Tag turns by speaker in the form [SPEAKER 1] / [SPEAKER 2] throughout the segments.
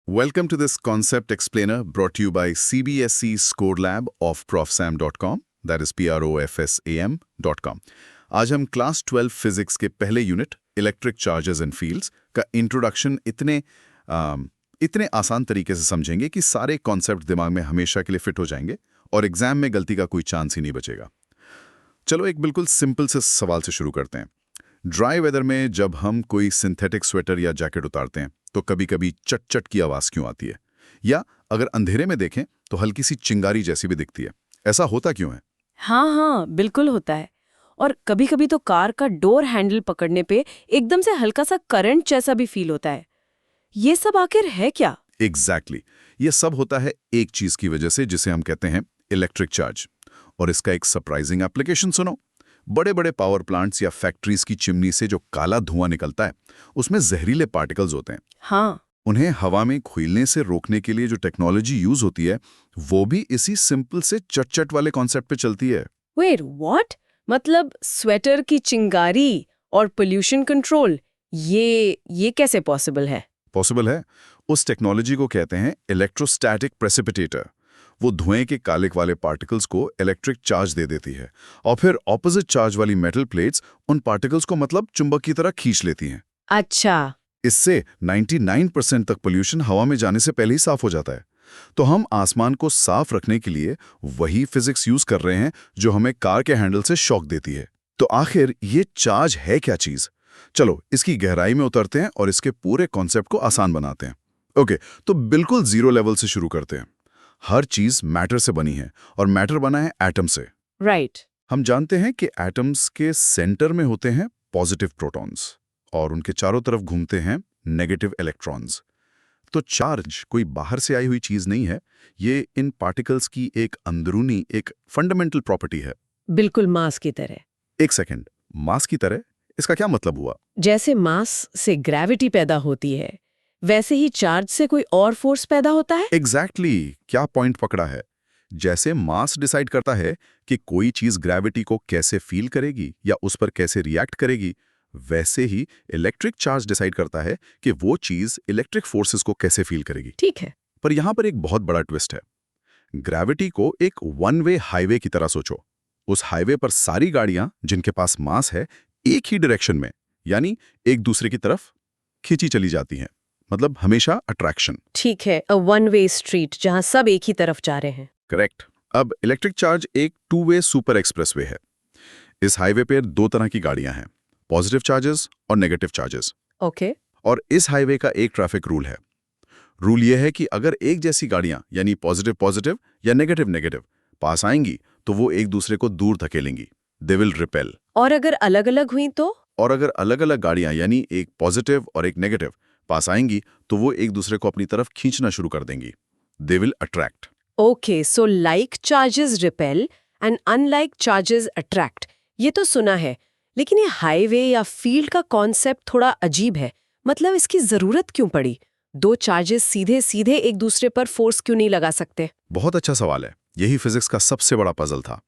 [SPEAKER 1] Welcome to this concept explainer brought to you by CBSE Score Lab of profsam.com, that is profsam.com. आज हम class 12 physics के पहले unit electric charges and fields का introduction इतने आसान तरीके से समझेंगे कि सारे कॉन्सेप्ट दिमाग में हमेशा के लिए फिट हो जाएंगे और एग्जाम में गलती का कोई चांस ही नहीं बचेगा। चलो एक बिल्कुल सिंपल से सवाल से शुरू करते हैं। ड्राई वेदर में जब हम कोई सिंथेटिक स्वेटर या जैकेट उतारते हैं तो कभी कभी चट चट की आवाज़ क्यों आती है, या अगर अंधेरे में देखें तो हल्की सी चिंगारी जैसी भी दिखती है। ऐसा होता क्यों है?
[SPEAKER 2] हाँ, बिल्कुल होता है। और कभी कभी तो कार का डोर हैंडल पकड़ने पे एकदम से हल्का सा करंट जैसा भी फील होता है। ये सब आखिर है क्या?
[SPEAKER 1] एग्जैक्टली ये सब होता है एक चीज की वजह से जिसे हम कहते हैं इलेक्ट्रिक चार्ज। और इसका एक सरप्राइजिंग एप्लीकेशन सुनो। बड़े बड़े पावर प्लांट्स या फैक्ट्रीज की चिमनी से जो काला धुआं निकलता है उसमें जहरीले पार्टिकल्स होते हैं।
[SPEAKER 2] हाँ,
[SPEAKER 1] उन्हें हवा में खुलने से रोकने के लिए जो टेक्नोलॉजी यूज होती है वो भी इसी सिंपल से चट-चट वाले कॉन्सेप्ट पे चलती है।
[SPEAKER 2] Wait what? मतलब स्वेटर की चिंगारी और पोल्यूशन कंट्रोल, ये कैसे पॉसिबल है?
[SPEAKER 1] पॉसिबल है। उस टेक्नोलॉजी को कहते हैं इलेक्ट्रोस्टैटिक प्रेसिपिटेटर। वो धुएं के कालिक वाले पार्टिकल्स को इलेक्ट्रिक चार्ज दे देती है और फिर ऑपोजिट चार्ज वाली मेटल प्लेट्स उन पार्टिकल्स को मतलब चुंबक की तरह खींच लेती हैं।
[SPEAKER 2] अच्छा,
[SPEAKER 1] इससे 99% तक पोल्यूशन हवा में जाने से पहले ही साफ हो जाता है। तो हम आसमान को साफ रखने के लिए वही फिजिक्स यूज कर रहे हैं जो हमें कार के हैंडल से शॉक देती है। तो आखिर ये चार्ज है क्या चीज? चलो इसकी गहराई में उतरते हैं और इसके पूरे कॉन्सेप्ट को आसान बनाते हैं। ओके, तो बिल्कुल जीरो लेवल से शुरू करते हैं। हर चीज मैटर से बनी है और मैटर बना है एटम से।
[SPEAKER 2] राइट।
[SPEAKER 1] हम जानते हैं कि एटम्स के सेंटर में होते हैं पॉजिटिव प्रोटॉन्स और उनके चारों तरफ घूमते हैं नेगेटिव इलेक्ट्रॉन्स। तो चार्ज कोई बाहर से आई हुई चीज नहीं है, ये इन पार्टिकल्स की एक अंदरूनी एक फंडामेंटल प्रॉपर्टी है।
[SPEAKER 2] बिल्कुल मास की तरह।
[SPEAKER 1] एक सेकंड, मास की तरह? इसका क्या मतलब हुआ?
[SPEAKER 2] जैसे मास से ग्रेविटी पैदा होती है, वैसे ही चार्ज से कोई और फोर्स पैदा होता है।
[SPEAKER 1] एग्जैक्टली क्या पॉइंट पकड़ा है। जैसे मास डिसाइड करता है कि कोई चीज ग्रेविटी को कैसे फील करेगी या उस पर कैसे रिएक्ट करेगी, वैसे ही इलेक्ट्रिक चार्ज डिसाइड करता है कि वो चीज इलेक्ट्रिक फोर्सेस को कैसे फील करेगी।
[SPEAKER 2] ठीक है।
[SPEAKER 1] पर यहां पर एक बहुत बड़ा ट्विस्ट है। ग्रेविटी को एक वन वे हाईवे की तरह सोचो। उस हाईवे पर सारी गाड़ियां जिनके पास मास है एक ही डायरेक्शन में, यानी एक दूसरे की तरफ खींची चली जाती हैं। मतलब हमेशा अट्रैक्शन।
[SPEAKER 2] ठीक है, अ वन वे स्ट्रीट जहां सब एक ही तरफ जा रहे हैं।
[SPEAKER 1] करेक्ट। अब इलेक्ट्रिक चार्ज एक टू वे सुपर एक्सप्रेसवे है। इस हाईवे पर दो तरह की गाड़ियां हैं, पॉजिटिव चार्जेस और नेगेटिव चार्जेस।
[SPEAKER 2] ओके।
[SPEAKER 1] और इस हाईवे का एक ट्रैफिक रूल है। रूल यह है कि अगर एक जैसी गाड़ियां यानी पॉजिटिव पॉजिटिव या नेगेटिव नेगेटिव पास आएंगी तो वो एक दूसरे को दूर धकेलेंगी, दे विल रिपेल।
[SPEAKER 2] और अगर अलग-अलग हुई तो?
[SPEAKER 1] और अगर अलग अलग गाड़ियां यानी एक पॉजिटिव और एक नेगेटिव पास आएंगी तो वो एक दूसरे को अपनी तरफ खींचना शुरू कर देंगी, they will attract.
[SPEAKER 2] Okay, so like charges repel and unlike charges attract. ये तो सुना है, लेकिन ये हाईवे या फील्ड का कॉन्सेप्ट थोड़ा अजीब है। मतलब इसकी जरूरत क्यों पड़ी? दो चार्जेस सीधे सीधे एक दूसरे पर फोर्स क्यों नहीं लगा सकते?
[SPEAKER 1] बहुत अच्छा सवाल है। यही फिजिक्स का सबसे बड़ा पजल था।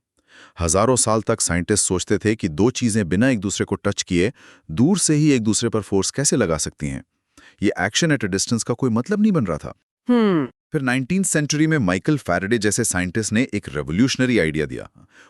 [SPEAKER 1] हजारों साल तक साइंटिस्ट सोचते थे कि दो चीजें बिना एक दूसरे को टच किए दूर से ही एक दूसरे पर फोर्स कैसे लगा सकती हैं। ये एक्शन एट अ डिस्टेंस का कोई मतलब नहीं बन रहा था। फिर 19th सेंचुरी में माइकल फैराडे जैसे साइंटिस्ट ने एक रेवोल्यूशनरी आइडिया दिया।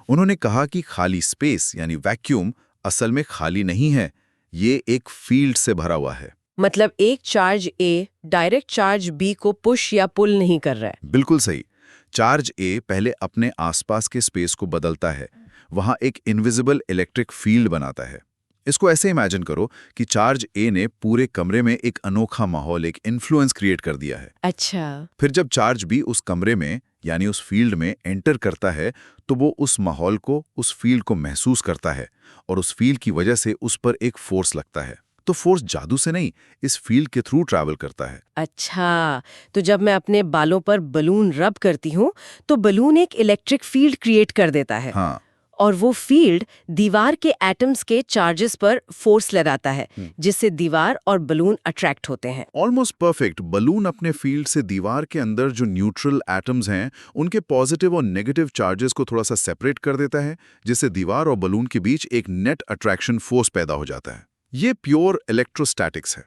[SPEAKER 1] उन्होंने कहा कि खाली स्पेस यानी वैक्यूम असल में खाली नहीं है, ये एक फील्ड से भरा हुआ है।
[SPEAKER 2] मतलब एक चार्ज ए डायरेक्ट चार्ज बी को पुश या पुल नहीं कर रहा है।
[SPEAKER 1] बिल्कुल सही। चार्ज ए पहले अपने आसपास के स्पेस को बदलता है, वहां एक इनविजिबल इलेक्ट्रिक फील्ड बनाता है। इसको ऐसे इमेजिन करो कि चार्ज ए ने पूरे कमरे में एक अनोखा माहौल, एक इन्फ्लुएंस क्रिएट कर दिया है।
[SPEAKER 2] अच्छा।
[SPEAKER 1] फिर जब चार्ज बी उस कमरे में यानी उस फील्ड में एंटर करता है तो वो उस माहौल को, उस फील्ड को महसूस करता है और उस फील्ड की वजह से उस पर एक फोर्स लगता है। तो फोर्स जादू से नहीं, इस फील्ड के थ्रू ट्रैवल करता है।
[SPEAKER 2] अच्छा, तो जब मैं अपने बालों पर बलून रब करती हूँ तो बलून एक इलेक्ट्रिक फील्ड क्रिएट कर देता है।
[SPEAKER 1] हाँ।
[SPEAKER 2] और वो फील्ड दीवार के एटम्स के चार्जेस पर फोर्स लगाता है, जिससे दीवार और बलून अट्रैक्ट होते हैं।
[SPEAKER 1] Almost perfect. बलून अपने फील्ड से दीवार के अंदर जो न्यूट्रल एटम्स हैं उनके पॉजिटिव और नेगेटिव चार्जेस को थोड़ा सा सेपरेट कर देता है, जिससे दीवार और बलून के बीच एक नेट अट्रैक्शन फोर्स पैदा हो जाता है। ये प्योर इलेक्ट्रोस्टैटिक्स है।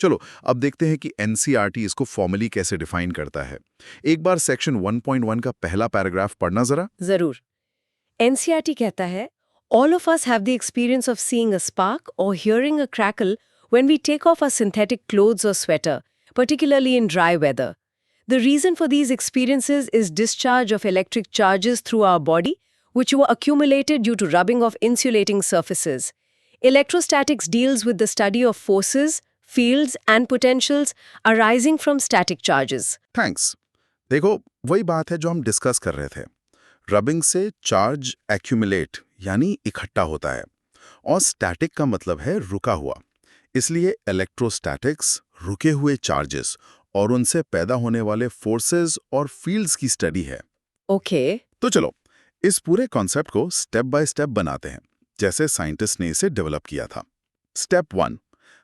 [SPEAKER 1] चलो अब देखते हैं कि एनसीईआरटी इसको फॉर्मली कैसे डिफाइन करता है। एक बार सेक्शन 1.1 का पहला पैराग्राफ पढ़ना जरा।
[SPEAKER 2] जरूर। एनसीईआरटी कहता है, All of us have the experience of seeing a spark or hearing a crackle when we take off our synthetic clothes or sweater, particularly in dry weather. The reason for these experiences is discharge of electric charges through our body, which were accumulated due to rubbing of insulating surfaces. Electrostatics deals with the study of forces, fields, and potentials arising from static charges.
[SPEAKER 1] Thanks. देखो वही बात है जो हम discuss कर रहे थे। Rubbing से चार्ज एक्यूमुलेट यानी इकट्ठा होता है, और स्टैटिक का मतलब है रुका हुआ। इसलिए इलेक्ट्रोस्टैटिक्स रुके हुए चार्जेस और उनसे पैदा होने वाले फोर्सेस और फील्ड्स की स्टडी है।
[SPEAKER 2] ओके।
[SPEAKER 1] तो चलो इस पूरे कॉन्सेप्ट को स्टेप बाय स्टेप बनाते हैं, जैसे साइंटिस्ट ने इसे डेवलप किया था। स्टेप 1,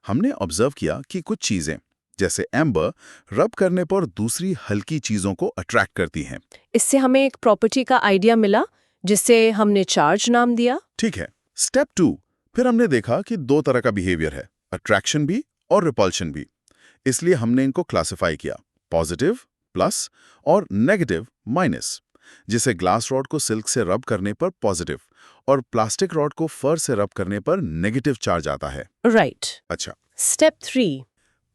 [SPEAKER 1] हमने ऑब्जर्व किया कि कुछ चीजें जैसे एम्बर रब करने पर दूसरी हल्की चीजों को अट्रैक्ट करती हैं।
[SPEAKER 2] इससे हमें एक प्रॉपर्टी का आइडिया मिला जिसे हमने चार्ज नाम दिया।
[SPEAKER 1] ठीक है। स्टेप 2, फिर हमने देखा कि दो तरह का बिहेवियर है, अट्रैक्शन भी और रिपल्शन भी। इसलिए हमने इनको क्लासिफाई किया, पॉजिटिव प्लस और नेगेटिव माइनस। जिसे ग्लास रॉड को सिल्क से रब करने पर पॉजिटिव और प्लास्टिक रॉड को फर से रब करने पर नेगेटिव चार्ज आता है।
[SPEAKER 2] राइट।
[SPEAKER 1] अच्छा,
[SPEAKER 2] स्टेप 3,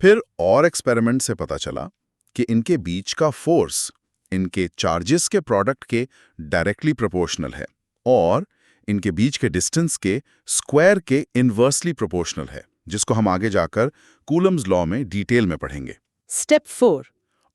[SPEAKER 1] फिर और एक्सपेरिमेंट से पता चला कि इनके बीच का फोर्स इनके चार्जेस के प्रोडक्ट के डायरेक्टली प्रोपोर्शनल है और इनके बीच के डिस्टेंस के स्क्वायर के इनवर्सली प्रोपोर्शनल है, जिसको हम आगे जाकर कूलम्स लॉ में डिटेल में पढ़ेंगे।
[SPEAKER 2] स्टेप 4,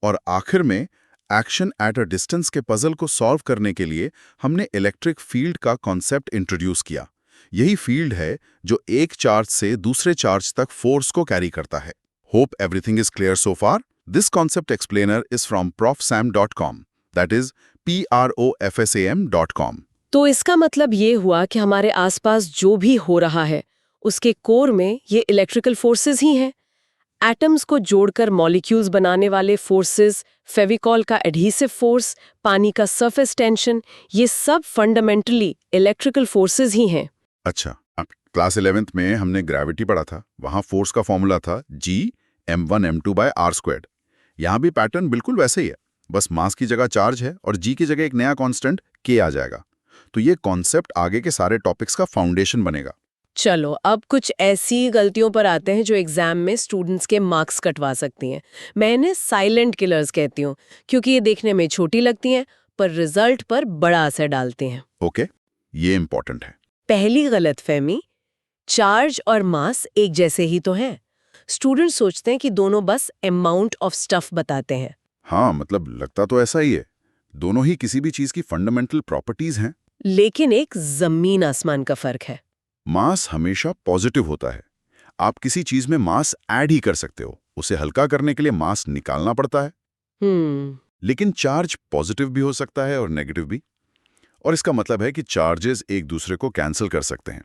[SPEAKER 1] और आखिर में एक्शन एट अ डिस्टेंस के पजल को सॉल्व करने के लिए हमने इलेक्ट्रिक फील्ड का कॉन्सेप्ट इंट्रोड्यूस किया। यही फील्ड है जो एक चार्ज से दूसरे चार्ज तक फोर्स को कैरी करता है। Hope everything is clear so far. This concept explainer is from profsam.com. That is profsam.com.
[SPEAKER 2] तो इसका मतलब ये हुआ कि हमारे आसपास जो भी हो रहा है उसके कोर में ये इलेक्ट्रिकल फोर्सेस ही हैं। एटम्स को जोड़कर मॉलिक्यूल्स बनाने वाले फोर्सेस, फेविकॉल का एडहेसिव फोर्स, पानी का सरफेस टेंशन, ये सब फंडामेंटली इलेक्ट्रिकल फोर्सेस ही हैं।
[SPEAKER 1] अच्छा, क्लास 11th में हमने ग्रेविटी पढ़ा था। वहां फोर्स का फॉर्मूला था G m1m2/r²। यहां भी पैटर्न बिल्कुल वैसे ही है, बस मास की जगह चार्ज है और G की जगह एक नया कांस्टेंट K आ जाएगा। तो ये कॉन्सेप्ट आगे के सारे टॉपिक्स का फाउंडेशन बनेगा।
[SPEAKER 2] चलो अब कुछ ऐसी गलतियों पर आते हैं जो एग्जाम में स्टूडेंट्स के मार्क्स कटवा सकती हैं। मैं इन्हें साइलेंट किलर्स कहती हूँ, क्योंकि ये देखने में छोटी लगती हैं पर रिजल्ट पर बड़ा असर डालती हैं।
[SPEAKER 1] ओके, ये इंपॉर्टेंट है।
[SPEAKER 2] पहली गलतफहमी, चार्ज और मास एक जैसे ही तो हैं। स्टूडेंट सोचते हैं कि दोनों बस अमाउंट ऑफ स्टफ बताते हैं।
[SPEAKER 1] हाँ, मतलब लगता तो ऐसा ही है। दोनों ही किसी भी चीज की फंडामेंटल प्रॉपर्टीज हैं।
[SPEAKER 2] लेकिन एक जमीन आसमान का फर्क है।
[SPEAKER 1] मास हमेशा पॉजिटिव होता है। आप किसी चीज में मास ऐड ही कर सकते हो, उसे हल्का करने के लिए मास निकालना पड़ता है। लेकिन चार्ज पॉजिटिव भी हो सकता है और नेगेटिव भी। और इसका मतलब है कि चार्जेस एक दूसरे को कैंसिल कर सकते हैं।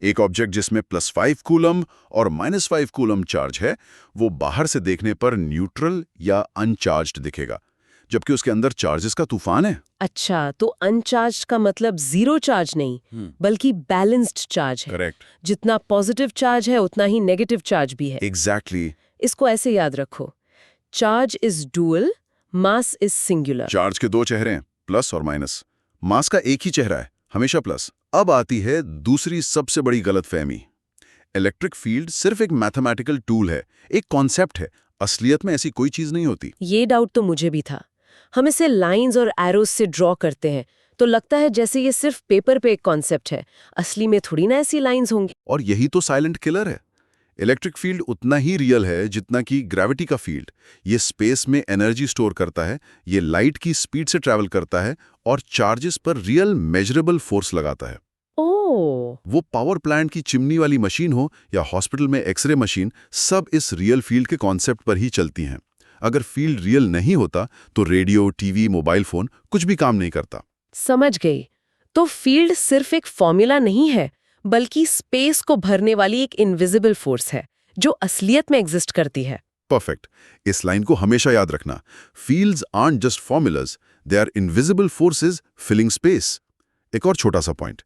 [SPEAKER 1] एक ऑब्जेक्ट जिसमें +5 कूलम और -5 कूलम चार्ज है, वो बाहर से देखने पर न्यूट्रल या अनचार्ज्ड दिखेगा, जबकि उसके अंदर चार्जेस का तूफान है।
[SPEAKER 2] अच्छा, तो अनचार्ज का मतलब जीरो चार्ज नहीं, बल्कि बैलेंस्ड चार्ज है।
[SPEAKER 1] करेक्ट।
[SPEAKER 2] जितना पॉजिटिव चार्ज है उतना ही नेगेटिव चार्ज भी है।
[SPEAKER 1] एग्जैक्टली।
[SPEAKER 2] इसको ऐसे याद रखो, charge is dual, mass is singular.
[SPEAKER 1] Charge के दो चेहरे हैं, प्लस और माइनस। मास का एक ही चेहरा है, हमेशा प्लस। अब आती है दूसरी सबसे बड़ी गलतफहमी। इलेक्ट्रिक फील्ड सिर्फ एक मैथमेटिकल टूल है, एक कॉन्सेप्ट है। असलियत में ऐसी कोई चीज नहीं होती।
[SPEAKER 2] ये डाउट तो मुझे भी था। हम इसे लाइंस और एरोज से ड्रॉ करते हैं तो लगता है जैसे ये सिर्फ पेपर पे एक कॉन्सेप्ट है। असली में थोड़ी ना ऐसी लाइंस होंगी।
[SPEAKER 1] और यही तो साइलेंट किलर है। इलेक्ट्रिक फील्ड उतना ही रियल है जितना कि ग्रेविटी का फील्ड। ये स्पेस में एनर्जी स्टोर करता है, ये लाइट की स्पीड से ट्रैवल करता है और चार्जेस पर रियल मेजरेबल फोर्स लगाता है।
[SPEAKER 2] ओह,
[SPEAKER 1] वो पावर प्लांट की चिमनी वाली मशीन हो या हॉस्पिटल में एक्सरे मशीन, सब इस रियल फील्ड के कॉन्सेप्ट पर ही चलती हैं। अगर फील्ड रियल नहीं होता तो रेडियो, टीवी, मोबाइल फोन कुछ भी काम नहीं करता।
[SPEAKER 2] समझ गई। तो फील्ड सिर्फ एक फॉर्मूला नहीं है, बल्कि स्पेस को भरने वाली एक इनविजिबल फोर्स है जो असलियत में एग्जिस्ट करती है।
[SPEAKER 1] परफेक्ट। इस लाइन को हमेशा याद रखना। Fields aren't just formulas, they are invisible forces filling space. एक और छोटा सा पॉइंट,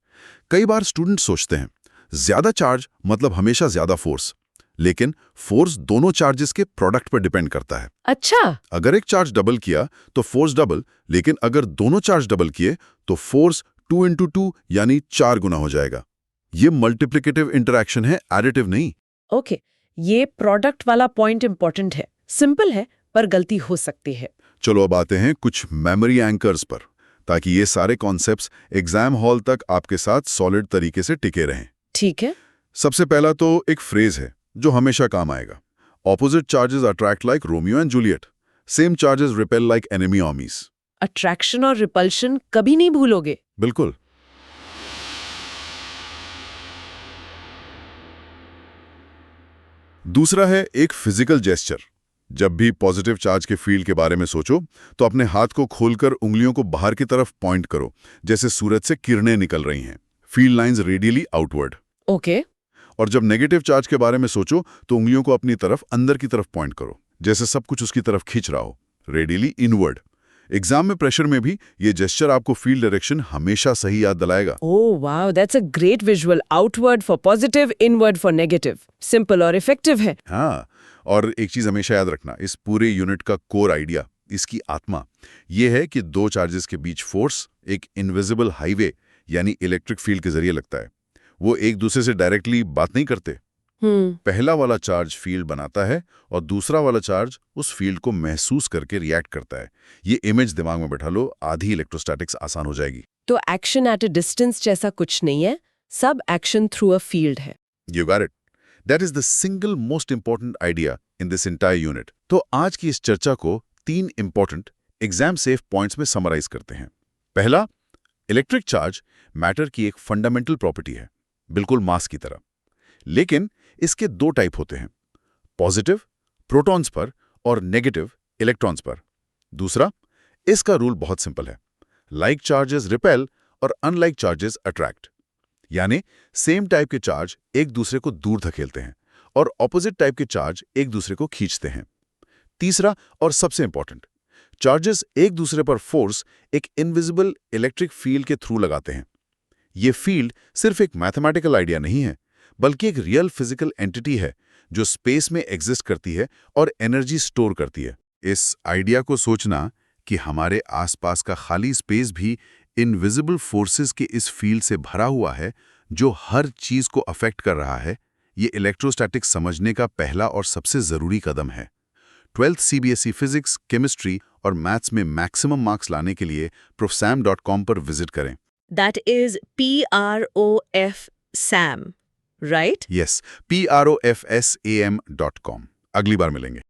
[SPEAKER 1] कई बार स्टूडेंट सोचते हैं ज्यादा चार्ज मतलब हमेशा ज्यादा फोर्स, लेकिन फोर्स दोनों चार्जेस के प्रोडक्ट पर डिपेंड करता है।
[SPEAKER 2] अच्छा,
[SPEAKER 1] अगर एक चार्ज डबल किया तो फोर्स डबल, लेकिन अगर दोनों चार्ज डबल किए तो फोर्स 2 × 2 यानी 4 गुना हो जाएगा। ये मल्टीप्लिकेटिव इंटरैक्शन है, एडिटिव नहीं।
[SPEAKER 2] ओके, ये प्रोडक्ट वाला पॉइंट इंपॉर्टेंट है। सिंपल है पर गलती हो सकती है।
[SPEAKER 1] चलो अब आते हैं कुछ मेमोरी एंकर्स पर, ताकि ये सारे कॉन्सेप्ट्स एग्जाम हॉल तक आपके साथ सॉलिड तरीके से टिके रहें।
[SPEAKER 2] ठीक है।
[SPEAKER 1] सबसे पहला तो एक फ्रेज है जो हमेशा काम आएगा। Opposite charges attract like Romeo and Juliet, same charges repel like enemy आर्मीज।
[SPEAKER 2] Attraction और रिपल्शन कभी नहीं भूलोगे।
[SPEAKER 1] बिल्कुल। दूसरा है एक फिजिकल जेस्चर। जब भी पॉजिटिव चार्ज के फील्ड के बारे में सोचो तो अपने हाथ को खोलकर उंगलियों को बाहर की तरफ पॉइंट करो, जैसे सूरज से किरणें निकल रही हैं। Field lines radially outward.
[SPEAKER 2] Okay.
[SPEAKER 1] और जब नेगेटिव चार्ज के बारे में सोचो तो उंगलियों को अपनी तरफ अंदर की तरफ पॉइंट करो, जैसे सब कुछ उसकी तरफ खींच रहा हो, रेडियली इनवर्ड। एग्जाम में प्रेशर में भी ये जेस्चर आपको फील्ड डायरेक्शन हमेशा सही याद दिलाएगा।
[SPEAKER 2] Oh wow, that's a great visual. Outward for positive, inward for negative. Simple और इफेक्टिव है।
[SPEAKER 1] हाँ, और एक चीज हमेशा याद रखना, इस पूरे यूनिट का कोर आइडिया, इसकी आत्मा, ये है कि दो चार्जेस के बीच फोर्स एक इनविजिबल हाईवे यानी इलेक्ट्रिक फील्ड के जरिए लगता है। वो एक दूसरे से डायरेक्टली बात नहीं करते। पहला वाला चार्ज फील्ड बनाता है और दूसरा वाला चार्ज उस फील्ड को महसूस करके रिएक्ट करता है। ये इमेज दिमाग में बैठा लो, आधी इलेक्ट्रोस्टैटिक्स आसान हो जाएगी।
[SPEAKER 2] तो एक्शन एट अ डिस्टेंस जैसा कुछ नहीं है, सब एक्शन थ्रू अ फील्ड है।
[SPEAKER 1] You got it. That is the single most important idea in this entire unit. तो आज की इस चर्चा को 3 इंपॉर्टेंट एग्जाम सेफ पॉइंट्स में समराइज करते हैं। पहला, इलेक्ट्रिक चार्ज मैटर की एक फंडामेंटल प्रॉपर्टी है, बिल्कुल मास की तरह। लेकिन इसके 2 टाइप होते हैं, पॉजिटिव प्रोटॉन्स पर और नेगेटिव इलेक्ट्रॉन्स पर। दूसरा, इसका रूल बहुत सिंपल है, लाइक चार्जेस रिपेल और अनलाइक चार्जेस अट्रैक्ट। यानी सेम टाइप के चार्ज एक दूसरे को दूर धकेलते हैं और ऑपोजिट टाइप के चार्ज एक दूसरे को खींचते हैं। तीसरा और सबसे इंपॉर्टेंट, चार्जेस एक दूसरे पर फोर्स एक इनविजिबल इलेक्ट्रिक फील्ड के थ्रू लगाते हैं। ये फील्ड सिर्फ एक मैथमेटिकल आइडिया नहीं है, बल्कि एक रियल फिजिकल एंटिटी है जो स्पेस में एग्जिस्ट करती है और एनर्जी स्टोर करती है। इस आइडिया को सोचना कि हमारे आसपास का खाली स्पेस भी इनविजिबल फोर्सेस के इस फील्ड से भरा हुआ है जो हर चीज को अफेक्ट कर रहा है, ये इलेक्ट्रोस्टैटिक्स समझने का पहला और सबसे जरूरी कदम है। 12th CBSE फिजिक्स, केमिस्ट्री और मैथ्स में मैक्सिमम मार्क्स लाने के लिए profsam.com पर विजिट करें।
[SPEAKER 2] That is PROF SAM, right?
[SPEAKER 1] Yes, PROFSAM.com। अगली बार मिलेंगे।